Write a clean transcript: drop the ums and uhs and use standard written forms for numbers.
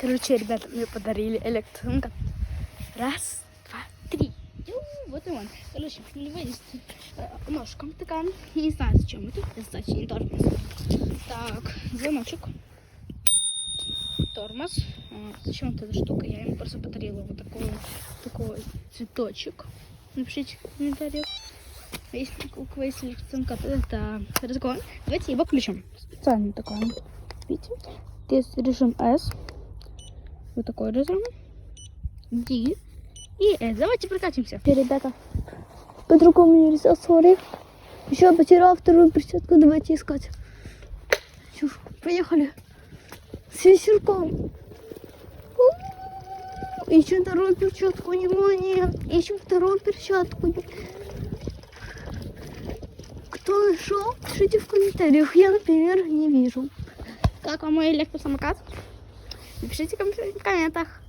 Короче, ребята, мне подарили электросамокат. Раз, два, три. Вот и он. Короче, не вылезти ножком такая. Я не знаю, зачем это. Это значит не тормоз. Так, звоночек. Тормоз. Зачем вот эта штука? Я ему просто подарила вот такой цветочек. Напишите в комментариях. Если у кого есть электросамокат, это разгон. Давайте его включим. Специально такой. Видите? Здесь режим S. Вот такой режим. D. И S. Давайте прокатимся. Ребята, по-другому нельзя, сори. Еще потеряла вторую перчатку. Давайте искать. Поехали. С веселком. Ищем вторую перчатку. Внимание. Ищем вторую перчатку. Кто нашел? Пишите в комментариях. Я, например, не вижу. Как вам мой электросамокат? Напишите в комментах.